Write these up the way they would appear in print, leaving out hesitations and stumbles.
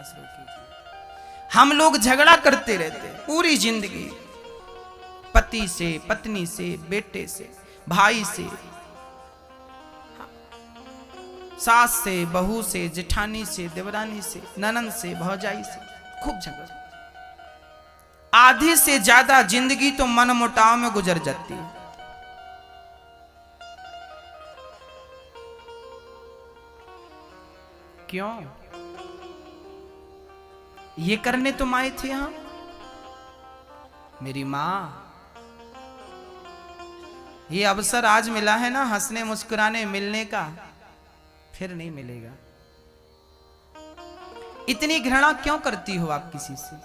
सांस रोकीजिए। हम लोग झगड़ा करते रहते पूरी जिंदगी, पति से, पत्नी से, बेटे से, भाई से, सास से, बहू से, जेठानी से, देवरानी से, ननंद से, भौजाई से खूब झगड़ा। आधी से ज्यादा जिंदगी तो मनमुटाव में गुजर जाती है। क्यों? ये करने तुम आए थे यहां? मेरी मां, ये अवसर आज मिला है ना हंसने मुस्कुराने मिलने का, फिर नहीं मिलेगा। इतनी घृणा क्यों करती हो आप किसी से?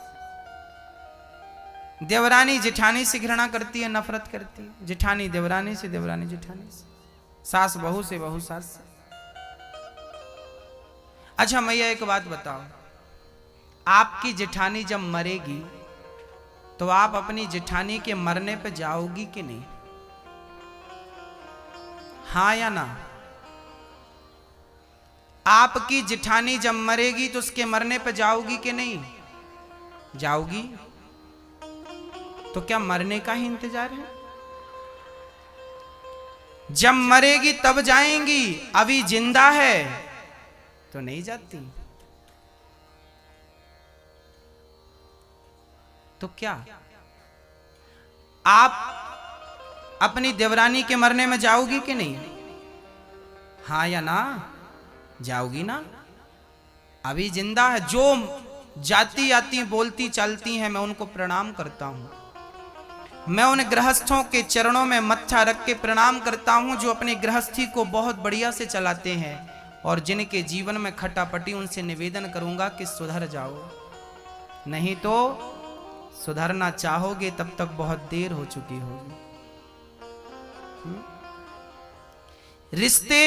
देवरानी जेठानी से घृणा करती है, नफरत करती है। जेठानी देवरानी से, देवरानी जेठानी से, सास बहू से, बहू सास से। अच्छा मैया एक बात बताओ, आपकी जेठानी जब मरेगी तो आप अपनी जेठानी के मरने पे जाओगी कि नहीं? हाँ या ना? आपकी जेठानी जब मरेगी तो उसके मरने पे जाओगी कि नहीं जाओगी? तो क्या मरने का ही इंतजार है? जब मरेगी तब जाएंगी, अभी जिंदा है तो नहीं जाती। तो क्या आप अपनी देवरानी के मरने में जाओगी कि नहीं? हाँ या ना? जाओगी ना? अभी जिंदा है। जो जाती आती बोलती चलती हैं, मैं उनको प्रणाम करता हूं। मैं उन गृहस्थों के चरणों में मत्था रख के प्रणाम करता हूं जो अपनी गृहस्थी को बहुत बढ़िया से चलाते हैं, और जिनके जीवन में खटापटी, उनसे निवेदन करूंगा कि सुधर जाओ, नहीं तो सुधरना चाहोगे तब तक बहुत देर हो चुकी होगी। रिश्ते,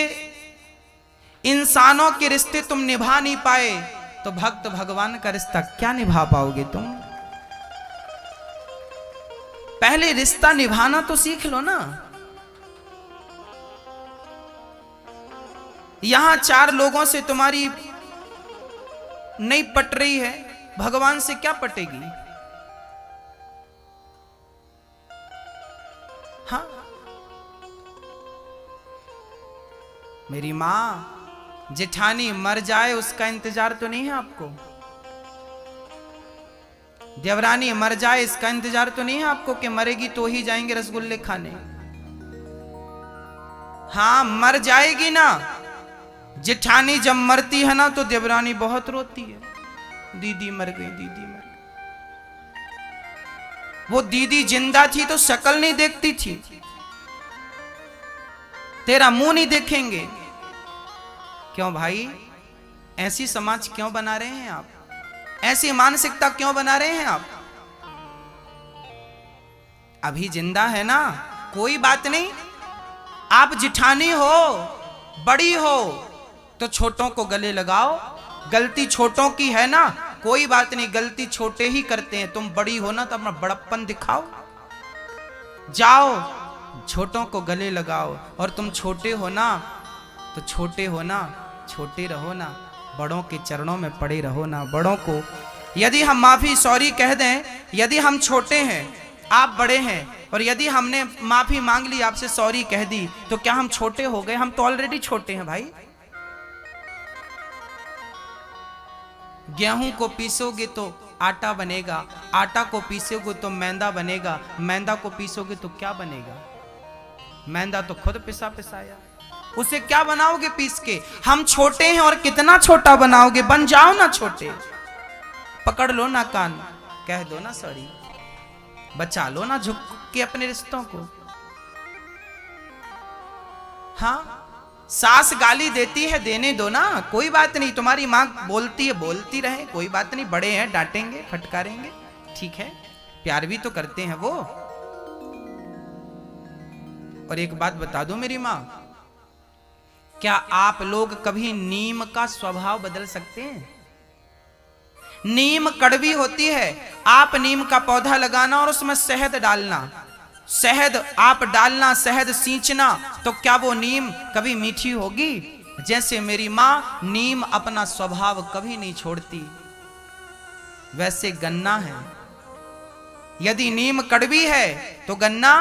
इंसानों के रिश्ते तुम निभा नहीं पाए तो भक्त भगवान का रिश्ता क्या निभा पाओगे तुम? पहले रिश्ता निभाना तो सीख लो ना। यहां 4 लोगों से तुम्हारी नहीं पट रही है, भगवान से क्या पटेगी? हाँ, मेरी मां जेठानी मर जाए उसका इंतजार तो नहीं है आपको? देवरानी मर जाए इसका इंतजार तो नहीं है आपको कि मरेगी तो ही जाएंगे रसगुल्ले खाने? हाँ, मर जाएगी ना। जेठानी जब मरती है ना तो देवरानी बहुत रोती है, दीदी मर गई, दीदी मर गई। वो दीदी जिंदा थी तो शक्ल नहीं देखती थी, तेरा मुंह नहीं देखेंगे। क्यों भाई? ऐसी समाज क्यों बना रहे हैं आप? ऐसी मानसिकता क्यों बना रहे हैं आप? अभी जिंदा है ना, कोई बात नहीं। आप जिठानी हो, बड़ी हो, तो छोटों को गले लगाओ। गलती छोटों की है ना, कोई बात नहीं, गलती छोटे ही करते हैं। तुम बड़ी हो ना तो अपना बड़प्पन दिखाओ, जाओ छोटों को गले लगाओ। और तुम छोटे हो ना तो छोटे हो ना, छोटे रहो ना, बड़ों के चरणों में पड़े रहो ना। बड़ों को यदि हम माफी सॉरी कह दें, यदि हम छोटे हैं आप बड़े हैं, और यदि हमने माफी मांग ली आपसे, सॉरी कह दी, तो क्या हम छोटे हो गए? हम तो ऑलरेडी छोटे हैं भाई। गेहूं को पीसोगे तो आटा बनेगा, आटा को पीसोगे तो मैदा बनेगा, मैदा को पीसोगे तो क्या बनेगा? मैदा तो खुद पिसा पिसाया, उसे क्या बनाओगे पीस के? हम छोटे हैं और कितना छोटा बनाओगे? बन जाओ ना छोटे, पकड़ लो ना कान, कह दो ना सॉरी, बचा लो ना झुक के अपने रिश्तों को। हाँ, सास गाली देती है, देने दो ना, कोई बात नहीं। तुम्हारी माँ बोलती है, बोलती रहे, कोई बात नहीं। बड़े हैं, डांटेंगे, फटकारेंगे, ठीक है, प्यार भी तो करते हैं वो। और एक बात बता दो मेरी माँ, क्या आप लोग कभी नीम का स्वभाव बदल सकते हैं? नीम कड़वी होती है, आप नीम का पौधा लगाना और उसमें शहद डालना, शहद आप डालना, शहद सींचना, तो क्या वो नीम कभी मीठी होगी? जैसे मेरी माँ नीम अपना स्वभाव कभी नहीं छोड़ती। वैसे गन्ना है। यदि नीम कड़वी है तो गन्ना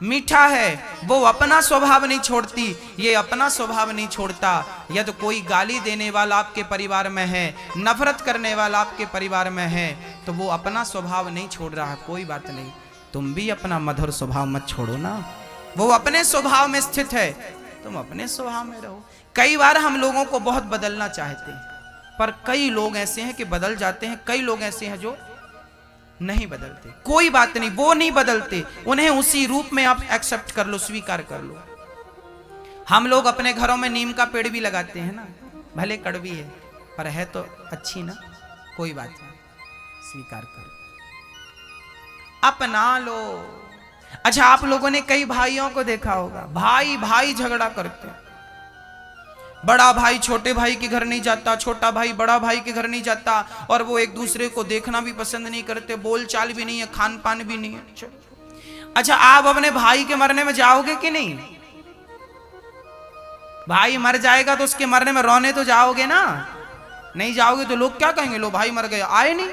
मीठा है। वो अपना स्वभाव नहीं छोड़ती, ये अपना स्वभाव नहीं छोड़ता। यदि कोई गाली देने वाला आपके परिवार में है, नफरत करने वाला आपके परिवार में है, तो वो अपना स्वभाव नहीं छोड़ रहा, कोई बात नहीं, तुम भी अपना मधुर स्वभाव मत छोड़ो ना। वो अपने स्वभाव में स्थित है, तुम अपने स्वभाव में रहो। कई बार हम लोगों को बहुत बदलना चाहते हैं, पर कई लोग ऐसे हैं कि बदल जाते हैं, कई लोग ऐसे हैं जो नहीं बदलते। कोई बात नहीं, वो नहीं बदलते, उन्हें उसी रूप में आप एक्सेप्ट कर लो, स्वीकार कर लो। हम लोग अपने घरों में नीम का पेड़ भी लगाते हैं ना, भले कड़वी है पर है तो अच्छी ना, कोई बात नहीं, स्वीकार करो, अपना लो। अच्छा, आप लोगों ने कई भाइयों को देखा होगा, भाई भाई झगड़ा करते हैं। बड़ा भाई छोटे भाई के घर नहीं जाता, छोटा भाई बड़ा भाई के घर नहीं जाता, और वो एक दूसरे को देखना भी पसंद नहीं करते, बोल चाल भी नहीं है, खान पान भी नहीं है। अच्छा, आप अपने भाई के मरने में जाओगे कि नहीं? भाई मर जाएगा तो उसके मरने में रोने तो जाओगे ना? नहीं जाओगे तो लोग क्या कहेंगे, लो भाई मर गए, आए नहीं।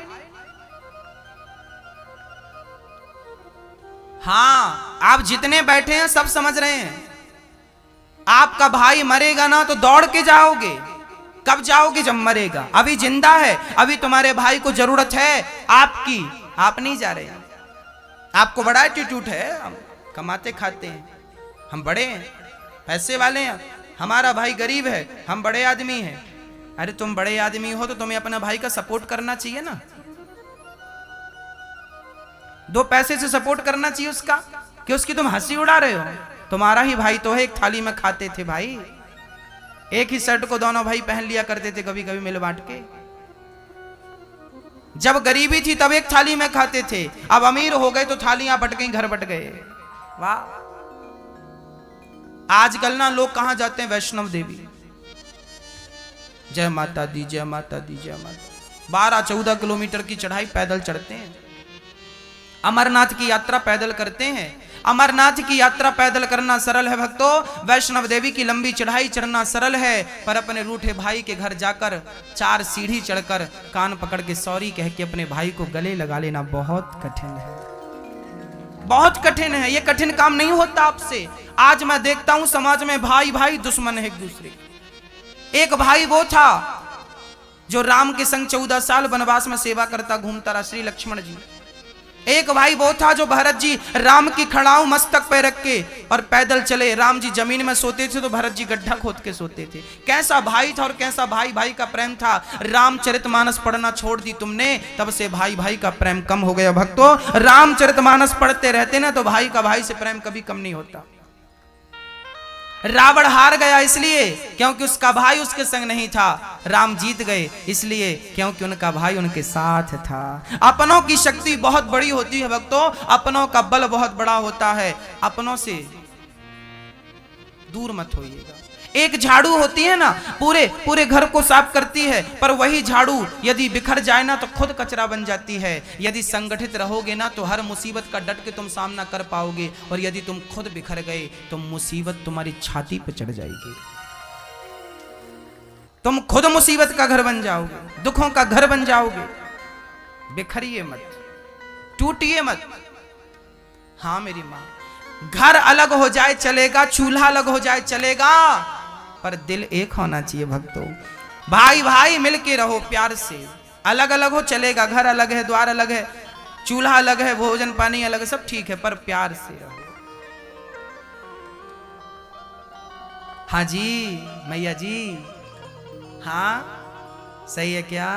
हाँ, आप जितने बैठे हैं सब समझ रहे हैं, आपका भाई मरेगा ना तो दौड़ के जाओगे। कब जाओगे? जब मरेगा। अभी जिंदा है, अभी तुम्हारे भाई को जरूरत है आपकी, आप नहीं जा रहे। आपको बड़ा एटीट्यूड है, हम कमाते खाते हैं, हम बड़े हैं, पैसे वाले हैं, हमारा भाई गरीब है, हम बड़े आदमी हैं। अरे तुम बड़े आदमी हो तो तुम्हें अपना भाई का सपोर्ट करना चाहिए ना, दो पैसे से सपोर्ट करना चाहिए उसका, कि उसकी तुम हंसी उड़ा रहे हो। तुम्हारा ही भाई तो है, एक थाली में खाते थे भाई, एक ही शर्ट को दोनों भाई पहन लिया करते थे, कभी कभी मिल बांट के। जब गरीबी थी तब एक थाली में खाते थे, अब अमीर हो गए तो थालियां बट गई, घर बट गए। वाह, आजकल ना लोग कहां जाते हैं? वैष्णव देवी, जय माता दी, जय माता दी, जय माता। 12-14 किलोमीटर की चढ़ाई पैदल चढ़ते हैं, अमरनाथ की यात्रा पैदल करते हैं। अमरनाथ की यात्रा पैदल करना सरल है भक्तों, वैष्णव देवी की लंबी चढ़ाई चढ़ना सरल है, पर अपने रूठे भाई के घर जाकर 4 सीढ़ी चढ़कर कान पकड़ के सॉरी कह के अपने भाई को गले लगा लेना बहुत कठिन है, बहुत कठिन है। ये कठिन काम नहीं होता आपसे। आज मैं देखता हूं समाज में भाई भाई दुश्मन है एक दूसरे। एक भाई वो था जो राम के संग 14 साल वनवास में सेवा करता घूमता रहा, श्री लक्ष्मण जी। एक भाई वो था जो भरत जी राम की खड़ाऊ मस्तक पे रख के और पैदल चले, राम जी जमीन में सोते थे तो भरत जी गड्ढा खोद के सोते थे। कैसा भाई था और कैसा भाई भाई का प्रेम था। रामचरितमानस पढ़ना छोड़ दी तुमने, तब से भाई भाई का प्रेम कम हो गया भक्तों। रामचरितमानस पढ़ते रहते ना तो भाई का भाई से प्रेम कभी कम नहीं होता। रावण हार गया इसलिए क्योंकि उसका भाई उसके संग नहीं था, राम जीत गए इसलिए क्योंकि उनका भाई उनके साथ था। अपनों की शक्ति बहुत बड़ी होती है भक्तों, अपनों का बल बहुत बड़ा होता है, अपनों से दूर मत होइएगा। एक झाड़ू होती है ना, पूरे पूरे घर को साफ करती है, पर वही झाड़ू यदि बिखर जाए ना तो खुद कचरा बन जाती है। यदि संगठित रहोगे ना तो हर मुसीबत का डट के तुम सामना कर पाओगे, और यदि तुम खुद बिखर गए तो मुसीबत तुम्हारी छाती पर चढ़ जाएगी। तुम खुद मुसीबत का घर बन जाओगे, दुखों का घर बन जाओगे। बिखरिए मत, टूटिए मत। हाँ मेरी माँ, घर अलग हो जाए चलेगा, चूल्हा अलग हो जाए चलेगा, पर दिल एक होना चाहिए भक्तों। भाई भाई मिलके रहो प्यार से। अलग अलग हो चलेगा, घर अलग है, द्वार अलग है, चूल्हा अलग है, भोजन पानी अलग है, सब ठीक है, पर प्यार से रहो। हाँ जी मैया जी, हाँ सही है क्या?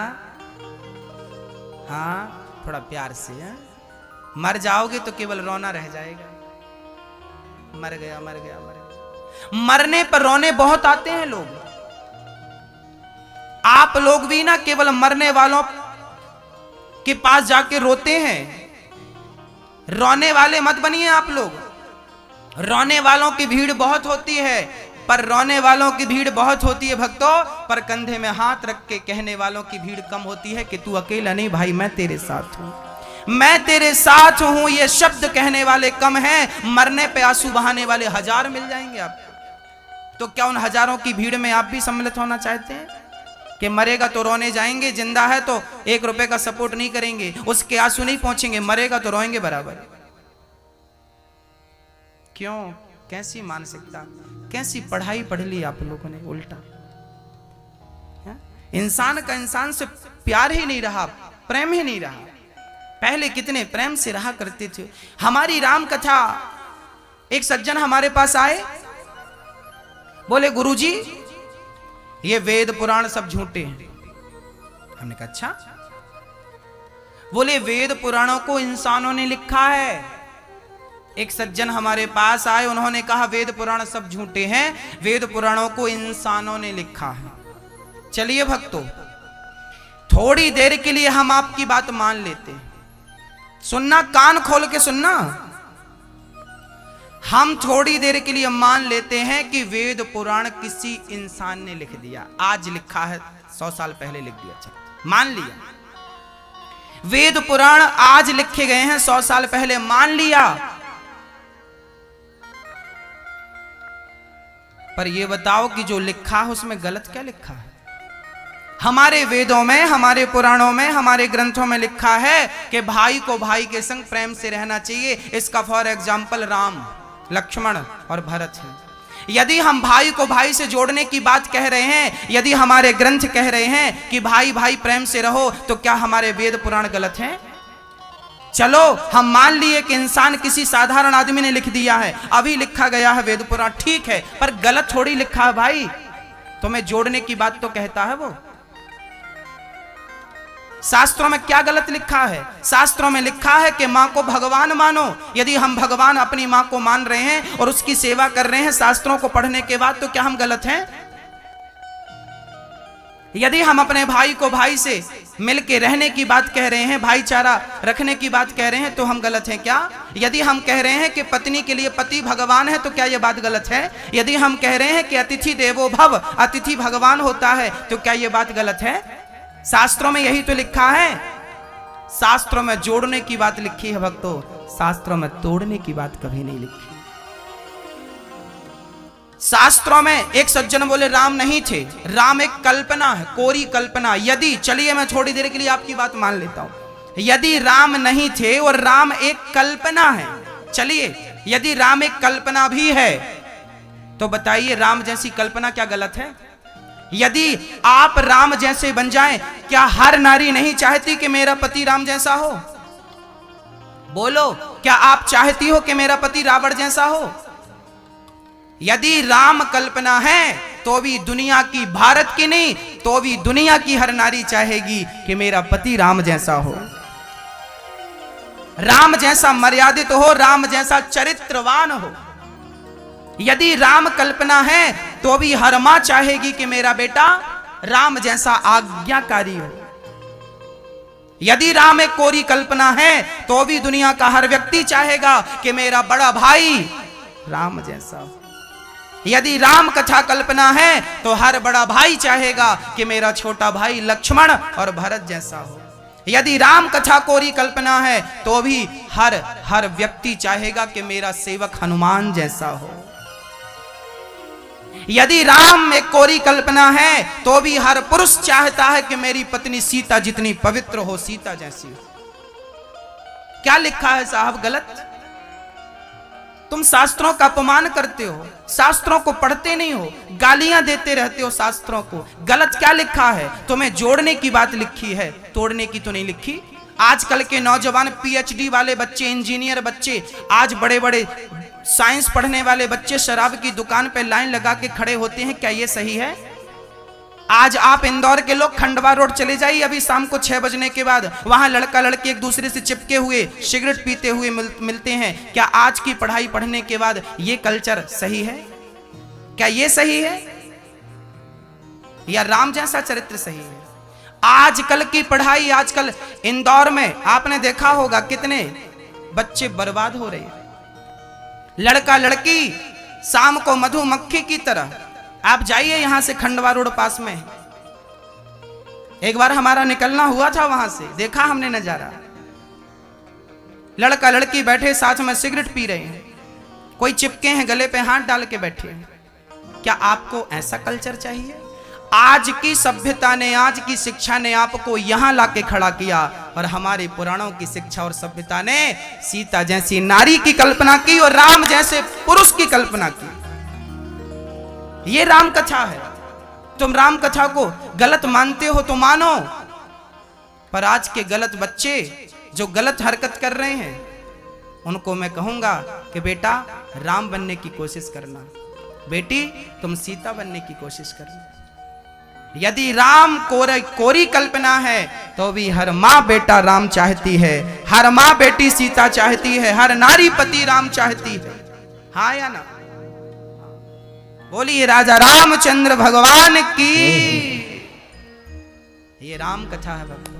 हाँ थोड़ा प्यार से है? मर जाओगे तो केवल रोना रह जाएगा। मर गया मर गया मर गया। मरने पर रोने बहुत आते हैं लोग। आप लोग भी ना केवल मरने वालों के पास जाके रोते हैं, रोने वाले मत बनिए आप लोग। रोने वालों की भीड़ बहुत होती है, पर रोने वालों की भीड़ बहुत होती है भक्तों, पर कंधे में हाथ रख के कहने वालों की भीड़ कम होती है कि तू अकेला नहीं भाई, मैं तेरे साथ हूं, मैं तेरे साथ हूं। ये शब्द कहने वाले कम हैं, मरने पे आंसू बहाने वाले 1000 मिल जाएंगे आपको। तो क्या उन हजारों की भीड़ में आप भी सम्मिलित होना चाहते हैं? कि मरेगा तो रोने जाएंगे, जिंदा है तो 1 रुपए का सपोर्ट नहीं करेंगे, उसके आंसू नहीं पहुंचेंगे, मरेगा तो रोएंगे बराबर। क्यों? कैसी मानसिकता, कैसी पढ़ाई पढ़ ली आप लोगों ने उल्टा। इंसान का इंसान से प्यार ही नहीं रहा, प्रेम ही नहीं रहा। पहले कितने प्रेम से रहा करते थे। हमारी राम कथा, एक सज्जन हमारे पास आए, बोले गुरुजी ये वेद पुराण सब झूठे हैं। हमने कहा अच्छा? बोले वेद पुराणों को इंसानों ने लिखा है। एक सज्जन हमारे पास आए, उन्होंने कहा वेद पुराण सब झूठे हैं, वेद पुराणों को इंसानों ने लिखा है। चलिए भक्तों, थोड़ी देर के लिए हम आपकी बात मान लेते हैं। सुनना, कान खोल के सुनना। हम थोड़ी देर के लिए मान लेते हैं कि वेद पुराण किसी इंसान ने लिख दिया। आज लिखा है, 100 साल पहले लिख दिया, अच्छा मान लिया। वेद पुराण आज लिखे गए हैं, 100 साल पहले मान लिया। पर यह बताओ कि जो लिखा है उसमें गलत क्या लिखा है? हमारे वेदों में, हमारे पुराणों में, हमारे ग्रंथों में लिखा है कि भाई को भाई के संग प्रेम से रहना चाहिए। इसका फॉर एग्जाम्पल राम, लक्ष्मण और भरत है। यदि हम भाई को भाई से जोड़ने की बात कह रहे हैं, यदि हमारे ग्रंथ कह रहे हैं कि भाई भाई प्रेम से रहो, तो क्या हमारे वेद पुराण गलत हैं? चलो हम मान लिए कि इंसान किसी साधारण आदमी ने लिख दिया है, अभी लिखा गया है वेद पुराण, ठीक है, पर गलत थोड़ी लिखा है भाई। तुम्हें जोड़ने की बात तो कहता है वो। शास्त्रों में क्या गलत लिखा है? शास्त्रों में लिखा है कि मां को भगवान मानो। यदि हम भगवान अपनी मां को मान रहे हैं और उसकी सेवा कर रहे हैं शास्त्रों को पढ़ने के बाद, तो क्या हम गलत हैं? यदि हम अपने भाई को भाई से मिलके रहने की बात कह रहे हैं, भाईचारा रखने की बात कह रहे हैं, तो हम गलत हैं क्या? यदि हम कह रहे हैं कि पत्नी के लिए पति भगवान है, तो क्या यह बात गलत है? यदि हम कह रहे हैं कि अतिथि देवो भव, अतिथि भगवान होता है, तो क्या यह बात गलत है? शास्त्रों में यही तो लिखा है। शास्त्रों में जोड़ने की बात लिखी है भक्तों, शास्त्रों में तोड़ने की बात कभी नहीं लिखी। शास्त्रों में एक सज्जन बोले राम नहीं थे, राम एक कल्पना है, कोरी कल्पना। यदि, चलिए मैं थोड़ी देर के लिए आपकी बात मान लेता हूं, यदि राम नहीं थे और राम एक कल्पना है, चलिए यदि राम एक कल्पना भी है, तो बताइए राम जैसी कल्पना क्या गलत है? यदि आप राम जैसे बन जाएं, क्या हर नारी नहीं चाहती कि मेरा पति राम जैसा हो? बोलो, क्या आप चाहती हो कि मेरा पति रावण जैसा हो? यदि राम कल्पना है तो भी दुनिया की, भारत की नहीं, तो भी दुनिया की हर नारी चाहेगी कि मेरा पति राम जैसा हो, राम जैसा मर्यादित हो, राम जैसा चरित्रवान हो। यदि राम कल्पना है तो भी हर मां चाहेगी कि मेरा बेटा राम जैसा आज्ञाकारी हो। यदि राम एक कोरी कल्पना है तो भी दुनिया का हर व्यक्ति चाहेगा कि मेरा बड़ा भाई राम जैसा हो। यदि राम कथा कल्पना है तो हर बड़ा भाई चाहेगा कि मेरा छोटा भाई लक्ष्मण और भरत जैसा हो। यदि राम कथा कोरी कल्पना है तो भी हर व्यक्ति चाहेगा कि मेरा सेवक हनुमान जैसा हो। यदि राम एक कोरी कल्पना है तो भी हर पुरुष चाहता है कि मेरी पत्नी सीता जितनी पवित्र हो, सीता जैसी हो। क्या लिखा है साहब गलत? तुम शास्त्रों का अपमान करते हो, शास्त्रों को पढ़ते नहीं हो, गालियां देते रहते हो शास्त्रों को। गलत क्या लिखा है? तुम्हें जोड़ने की बात लिखी है, तोड़ने की तो नहीं लिखी। आजकल के नौजवान पीएचडी वाले बच्चे, इंजीनियर बच्चे, आज बड़े बड़े साइंस पढ़ने वाले बच्चे शराब की दुकान पे लाइन लगा के खड़े होते हैं। क्या ये सही है? आज आप इंदौर के लोग खंडवा रोड चले जाइए, अभी शाम को 6 बजने के बाद वहां लड़का लड़की एक दूसरे से चिपके हुए सिगरेट पीते हुए मिलते हैं। क्या आज की पढ़ाई पढ़ने के बाद ये कल्चर सही है? क्या ये सही है? या राम जैसा चरित्र सही है? आजकल की पढ़ाई, आजकल इंदौर में आपने देखा होगा कितने बच्चे बर्बाद हो रहे हैं। लड़का लड़की शाम को मधुमक्खी की तरह, आप जाइए यहां से खंडवा रोड पास में, एक बार हमारा निकलना हुआ था, वहां से देखा हमने नजारा। लड़का लड़की बैठे साथ में सिगरेट पी रहे हैं, कोई चिपके हैं गले पे हाथ डाल के बैठे हैं। क्या आपको ऐसा कल्चर चाहिए? आज की सभ्यता ने, आज की शिक्षा ने आपको यहां लाके खड़ा किया, और हमारे पुराणों की शिक्षा और सभ्यता ने सीता जैसी नारी की कल्पना की और राम जैसे पुरुष की कल्पना की। ये राम कथा है। तुम राम कथा को गलत मानते हो तो मानो, पर आज के गलत बच्चे जो गलत हरकत कर रहे हैं उनको मैं कहूंगा कि बेटा राम बनने की कोशिश करना, बेटी तुम सीता बनने की कोशिश करना। यदि राम कोरी कल्पना है तो भी हर माँ बेटा राम चाहती है, हर माँ बेटी सीता चाहती है, हर नारी पति राम चाहती है। हाँ या ना? बोलिए राजा रामचंद्र भगवान की। ये राम कथा है भक्तों।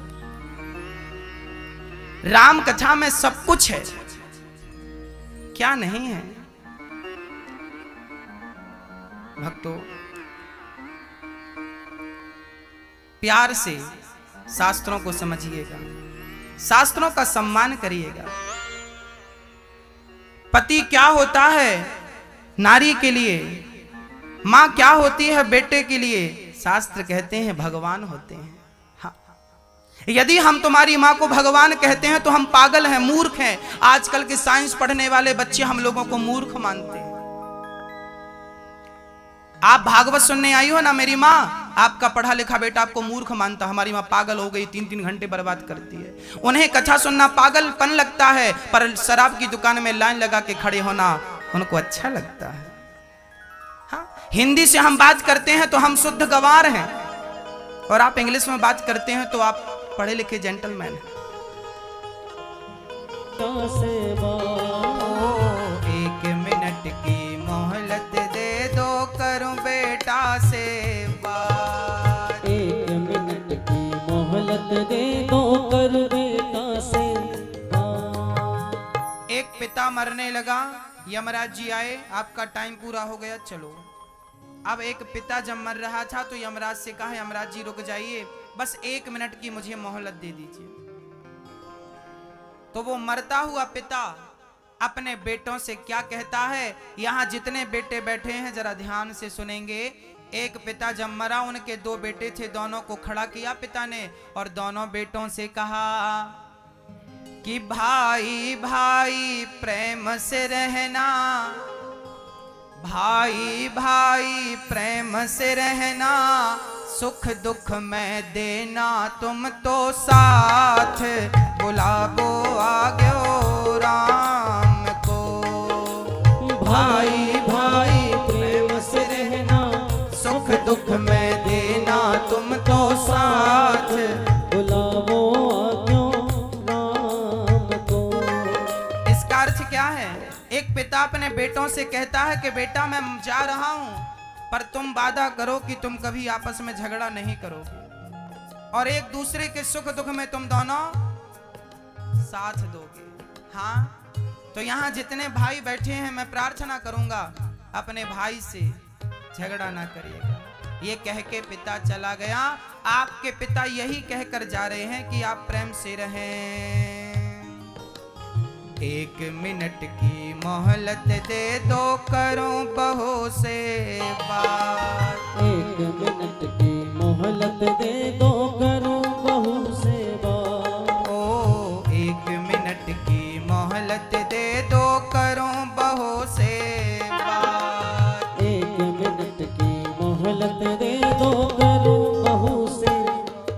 राम कथा में सब कुछ है, क्या नहीं है भक्तों? प्यार से शास्त्रों को समझिएगा, शास्त्रों का सम्मान करिएगा। पति क्या होता है नारी के लिए, मां क्या होती है बेटे के लिए, शास्त्र कहते हैं भगवान होते हैं। हाँ। यदि हम तुम्हारी मां को भगवान कहते हैं तो हम पागल हैं, मूर्ख हैं। आजकल के साइंस पढ़ने वाले बच्चे हम लोगों को मूर्ख मानते हैं। आप भागवत सुनने आई हो ना, मेरी माँ आपका पढ़ा लिखा बेटा आपको मूर्ख मानता, हमारी माँ पागल हो गई, 3-3 घंटे बर्बाद करती है। उन्हें कथा सुनना पागलपन लगता है, पर शराब की दुकान में लाइन लगा के खड़े होना उनको अच्छा लगता है। हाँ? हिंदी से हम बात करते हैं तो हम शुद्ध गंवार हैं, और आप इंग्लिश में बात करते हैं तो आप पढ़े लिखे जेंटलमैन हैं। एक मिनट की मोहलत दे दो, करूं बेटा से बात। एक मिनट की मोहलत दे दो, करूं बेटा से बात। एक पिता मरने लगा, यमराज जी आए, आपका टाइम पूरा हो गया, चलो। अब एक पिता जब मर रहा था तो यमराज से कहा, यमराज जी रुक जाइए, बस 1 मिनट की मुझे मोहलत दे दीजिए। तो वो मरता हुआ पिता अपने बेटों से क्या कहता है, यहां जितने बेटे बैठे हैं जरा ध्यान से सुनेंगे। एक पिता जब मरा, उनके 2 बेटे थे, दोनों को खड़ा किया पिता ने और दोनों बेटों से कहा कि भाई भाई प्रेम से रहना, भाई भाई प्रेम से रहना, सुख दुख में देना तुम तो साथ, बुलाबो आग्यो राम को। भाई भाई प्रेम से रहना, सुख दुख में देना तुम तो साथ, बुलावो आग्यो राम को। इसका अर्थ क्या है? एक पिता अपने बेटों से कहता है कि बेटा मैं जा रहा हूं, पर तुम वादा करो कि तुम कभी आपस में झगड़ा नहीं करोगे और एक दूसरे के सुख दुख में तुम दोनों साथ दोगे। हाँ, तो यहाँ जितने भाई बैठे हैं मैं प्रार्थना करूंगा अपने भाई से झगड़ा ना करिएगा। ये कह के पिता चला गया। आपके पिता यही कहकर जा रहे हैं कि आप प्रेम से रहें। 1 मिनट की मोहलत दे दो, करूं बहू से बात। 1 मिनट की मोहलत दे दो, करूं बहू से बात। ओ 1 मिनट की मोहलत दे दो, करूं बहू से बात। 1 मिनट की मोहलत दे दो, करूं बहू से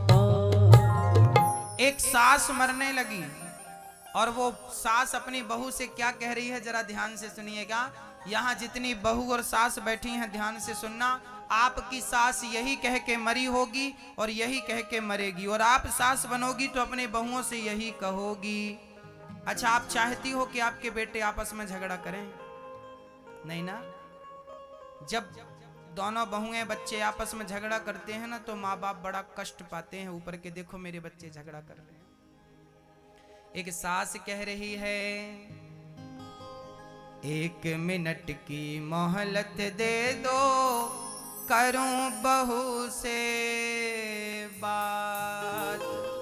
बात। एक सास मरने लगी और वो सास अपनी बहू से क्या कह रही है, जरा ध्यान से सुनिएगा। यहाँ जितनी बहू और सास बैठी हैं ध्यान से सुनना। आपकी सास यही कह के मरी होगी और यही कह के मरेगी, और आप सास बनोगी तो अपने बहुओं से यही कहोगी। अच्छा, आप चाहती हो कि आपके बेटे आपस में झगड़ा करें? नहीं ना। जब दोनों बहुएं बच्चे आपस में झगड़ा करते हैं ना तो माँ बाप बड़ा कष्ट पाते हैं, ऊपर के देखो मेरे बच्चे झगड़ा कर रहे हैं। एक सास कह रही है 1 मिनट की मोहलत दे दो, करूं बहू से बात।